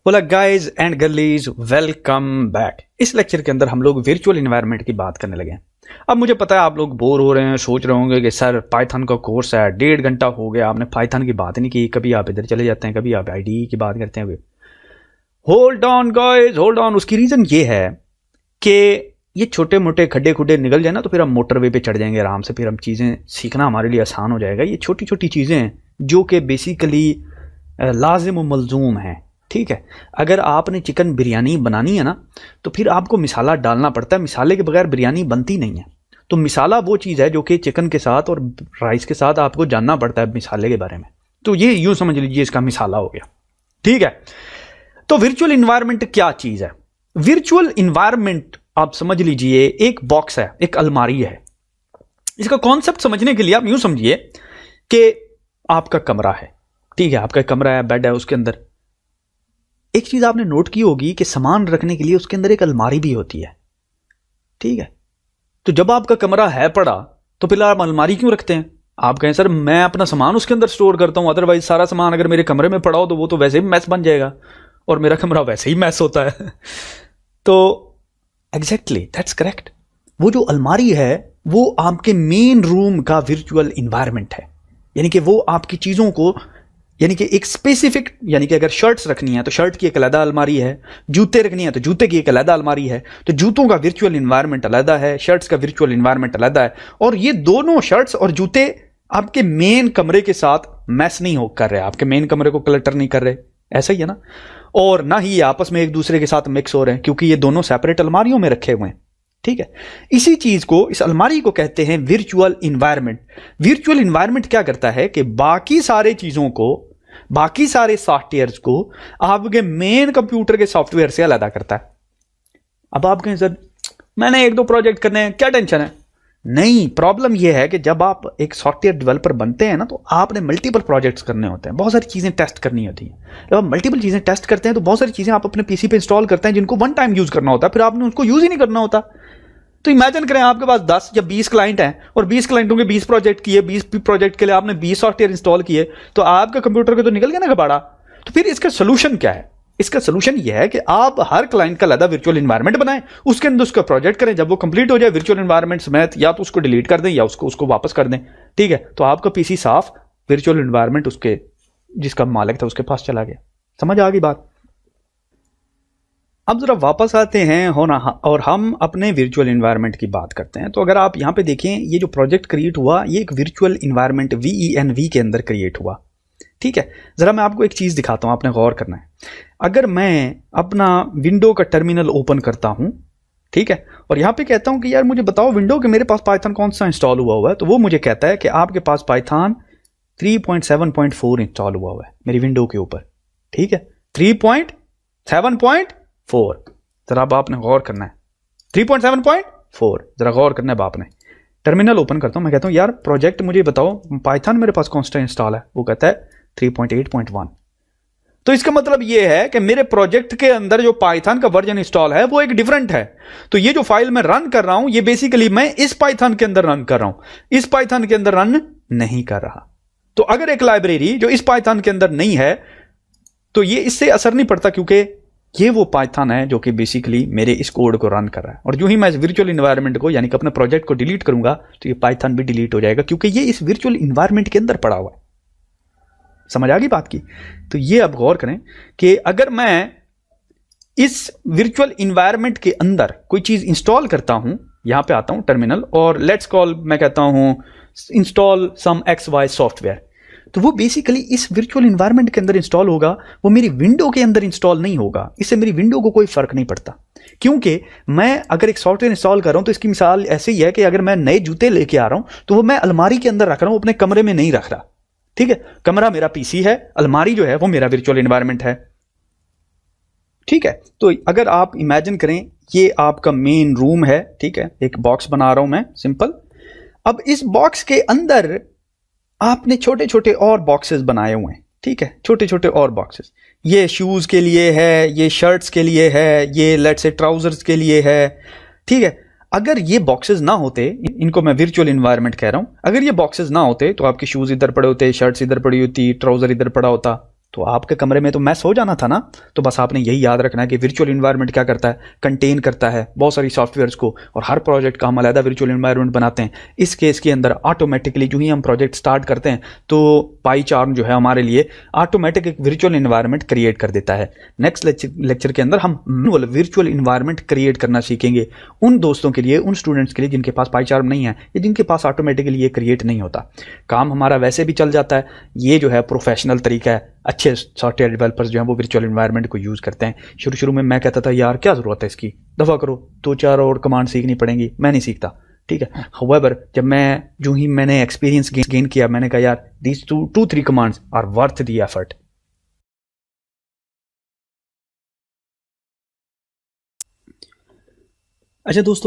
बोला guys and गर्लीज, welcome back. इस lecture के अंदर हम लोग वर्चुअल इन्वायरमेंट की बात करने लगे हैं। अब मुझे पता है आप लोग बोर हो रहे हैं, सोच रहे होंगे कि सर पाइथन का कोर्स है, 1.5 घंटा हो गया, आपने पाइथन की बात नहीं की, कभी आप इधर चले जाते हैं, कभी आप आईडीई की बात करते हैं। Hold on guys, hold on. उसकी रीजन ये है कि ये छोटे मोटे खड्डे खुड्डे निकल जाए ना तो फिर हम मोटरवे पे चढ़ जाएंगे आराम से, फिर हम चीज़ें सीखना हमारे लिए आसान हो जाएगा। ये छोटी छोटी चीज़ें हैं जो कि बेसिकली लाजिम व मलजूम हैं। ठीक है, अगर आपने चिकन बिरयानी बनानी है ना तो फिर आपको मिसाला डालना पड़ता है, मिसाले के बगैर बिरयानी बनती नहीं है। तो मिसाला वो चीज़ है जो कि चिकन के साथ और राइस के साथ आपको जानना पड़ता है मिसाले के बारे में। तो ये यूं समझ लीजिए इसका मिसाला हो गया। ठीक है, तो वर्चुअल इन्वायरमेंट क्या चीज़ है? वर्चुअल इन्वायरमेंट आप समझ लीजिए एक बॉक्स है, एक अलमारी है। इसका कॉन्सेप्ट समझने के लिए आप यूं समझिए कि आपका कमरा है। ठीक है, आपका कमरा है, बेड है, उसके अंदर एक चीज आपने नोट की होगी कि सामान रखने के लिए उसके अंदर एक अलमारी भी होती है। ठीक है, तो जब आपका कमरा है पड़ा तो फिर आप अलमारी क्यों रखते हैं? आप कहें सर मैं अपना सामान उसके अंदर स्टोर करता हूं, अदरवाइज सारा सामान अगर मेरे कमरे में पड़ा हो तो वो तो वैसे ही मैस बन जाएगा और मेरा कमरा वैसे ही मैस होता है। तो एग्जैक्टली दैट्स करेक्ट। वो जो अलमारी है वो आपके मेन रूम का वर्चुअल इन्वायरमेंट है। यानी कि वो आपकी चीजों को, यानी कि एक स्पेसिफिक, यानी कि अगर शर्ट्स रखनी है तो शर्ट की एक अलग अलमारी है, जूते रखनी है तो जूते की एक अलग अलमारी है। तो जूतों का वर्चुअल इन्वायरमेंट अलग है, शर्ट्स का वर्चुअल इन्वायरमेंट अलग है। और ये दोनों शर्ट्स और जूते आपके मेन कमरे के साथ मैस नहीं हो कर रहे, आपके मेन कमरे को क्लटर नहीं कर रहे, ऐसा ही है ना। और ना ही ये आपस में एक दूसरे के साथ मिक्स हो रहे हैं क्योंकि ये दोनों सेपरेट अलमारियों में रखे हुए हैं। ठीक है, इसी चीज को, इस अलमारी को कहते हैं वर्चुअल इन्वायरमेंट। वर्चुअल इन्वायरमेंट क्या करता है कि बाकी सारे चीजों को, बाकी सारे सॉफ्टवेयर्स को आपके मेन कंप्यूटर के सॉफ्टवेयर से अलग करता है। अब आप कहें सर मैंने 1-2 प्रोजेक्ट करने हैं, क्या टेंशन है? नहीं, प्रॉब्लम यह है कि जब आप एक सॉफ्टवेयर डेवलपर बनते हैं ना तो आपने मल्टीपल प्रोजेक्ट्स करने होते हैं, बहुत सारी चीजें टेस्ट करनी होती हैं। जब आप मल्टीपल चीजें टेस्ट करते हैं तो बहुत सारी चीजें आप अपने पीसी पे इंस्टॉल करते हैं जिनको वन टाइम यूज करना होता है, फिर आपने उसको यूज ही नहीं करना होता। तो इमेजिन करें आपके पास 10 या 20 क्लाइंट हैं और 20 क्लाइंटों के 20 प्रोजेक्ट किए, 20 प्रोजेक्ट के लिए आपने 20 सॉफ्टवेयर इंस्टॉल किए, तो आपके कंप्यूटर के तो निकल गया ना कबाड़ा। तो फिर इसका सोल्यूशन क्या है? इसका सोल्यूशन यह है कि आप हर क्लाइंट का अलग वर्चुअल इन्वायरमेंट बनाएं, उसके अंदर उसका प्रोजेक्ट करें, जब वो कंप्लीट हो जाए वर्चुअल इन्वायरमेंट समेत या तो उसको डिलीट कर दें या उसको वापस कर दें। ठीक है, तो आपका पीसी साफ, वर्चुअल इन्वायरमेंट उसके जिसका मालिक था उसके पास चला गया। समझ आ गई बात? अब जरा वापस आते हैं और हम अपने वर्चुअल इन्वायरमेंट की बात करते हैं। तो अगर आप यहां पे देखें, ये जो प्रोजेक्ट क्रिएट हुआ ये एक वर्चुअल इन्वायरमेंट VENV के अंदर क्रिएट हुआ। ठीक है, जरा मैं आपको एक चीज दिखाता हूं, आपने गौर करना है। अगर मैं अपना विंडो का टर्मिनल ओपन करता हूं, ठीक है, और यहां पे कहता हूं कि यार मुझे बताओ विंडो के मेरे पास पाइथन कौन सा इंस्टॉल हुआ है, तो वो मुझे कहता है कि आपके पास पाइथन 3.7.4 इंस्टॉल हुआ है मेरी विंडो के ऊपर। ठीक है, 3.7.4। जरा अब आपने गौर करना है, 3.7.4 जरा गौर करना है। आपने टर्मिनल ओपन करता हूं, मैं कहता हूं यार प्रोजेक्ट मुझे बताओ पाइथन मेरे पास कौन सा इंस्टॉल है, वो कहता है 3.8.1। तो इसका मतलब यह है कि मेरे प्रोजेक्ट के अंदर जो पाइथन का वर्जन इंस्टॉल है वो एक डिफरेंट है। तो ये जो फाइल मैं रन कर रहा हूं ये बेसिकली मैं इस पाइथन के अंदर रन कर रहा हूं, इस पाइथन के अंदर रन नहीं कर रहा। तो अगर एक लाइब्रेरी जो इस पाइथन के अंदर नहीं है तो ये इससे असर नहीं पड़ता क्योंकि ये वो पाइथन है जो कि बेसिकली मेरे इस कोड को रन कर रहा है। और जो ही मैं इस वर्चुअल इन्वायरमेंट को यानी कि अपने प्रोजेक्ट को डिलीट करूंगा तो ये पाइथन भी डिलीट हो जाएगा क्योंकि ये इस वर्चुअल इन्वायरमेंट के अंदर पड़ा हुआ है। समझ आ गई बात की? तो ये अब गौर करें कि अगर मैं इस वर्चुअल इन्वायरमेंट के अंदर कोई चीज इंस्टॉल करता हूं, यहां पे आता हूं टर्मिनल और लेट्स कॉल, मैं कहता हूं इंस्टॉल सम XY सॉफ्टवेयर, तो वो बेसिकली इस वर्चुअल इन्वायरमेंट के अंदर इंस्टॉल होगा, वो मेरी विंडो के अंदर इंस्टॉल नहीं होगा। इससे मेरी विंडो को कोई फर्क नहीं पड़ता क्योंकि मैं अगर एक सॉफ्टवेयर इंस्टॉल कर रहा हूं तो इसकी मिसाल ऐसे ही है कि अगर मैं नए जूते लेके आ रहा हूं तो वो मैं अलमारी के अंदर रख रहा हूं, अपने कमरे में नहीं रख रहा। ठीक है, कमरा मेरा पीसी है, अलमारी जो है वो मेरा वर्चुअल इन्वायरमेंट है। ठीक है, तो अगर आप इमेजिन करें ये आपका मेन रूम है। ठीक है, एक बॉक्स बना रहा हूं मैं सिंपल। अब इस बॉक्स के अंदर आपने छोटे छोटे और बॉक्सेस बनाए हुए हैं। ठीक है, छोटे छोटे और बॉक्सेस, ये शूज के लिए है, ये शर्ट्स के लिए है, ये लेट्स से ट्राउजर्स के लिए है। ठीक है, अगर ये बॉक्सेस ना होते, इनको मैं वर्चुअल इन्वायरमेंट कह रहा हूं, अगर ये बॉक्सेस ना होते तो आपके शूज इधर पड़े होते, शर्ट्स इधर पड़ी होती, ट्राउजर इधर पड़ा होता, तो आपके कमरे में तो मैस हो जाना था ना। तो बस आपने यही याद रखना है कि वर्चुअल इन्वायरमेंट क्या करता है, कंटेन करता है बहुत सारी सॉफ्टवेयर्स को, और हर प्रोजेक्ट का हम अलग वर्चुअल इन्वायरमेंट बनाते हैं। इस केस के अंदर ऑटोमेटिकली जो ही हम प्रोजेक्ट स्टार्ट करते हैं तो पाईचार्म जो है हमारे लिए ऑटोमेटिक एक वर्चुअल इन्वायरमेंट क्रिएट कर देता है। नेक्स्ट लेक्चर के अंदर हम वर्चुअल इन्वायरमेंट क्रिएट करना सीखेंगे उन दोस्तों के लिए, उन स्टूडेंट्स के लिए जिनके पास पाईचार्म नहीं है या जिनके पास ऑटोमेटिकली ये क्रिएट नहीं होता। काम हमारा वैसे भी चल जाता है। ये जो है प्रोफेशनल तरीका है। अच्छे सॉफ्टवेयर डेवलपर्स जो है वो वर्चुअल एनवायरनमेंट को यूज करते हैं। शुरू शुरू में मैं कहता था यार क्या जरूरत है इसकी, दफा करो, 2-4 और कमांड सीखनी पड़ेंगी, मैं नहीं सीखता, ठीक है। हाउएवर जब मैंने एक्सपीरियंस गेन किया, मैंने कहा यार these 2-3 commands are worth the effort. अच्छा दोस्तों,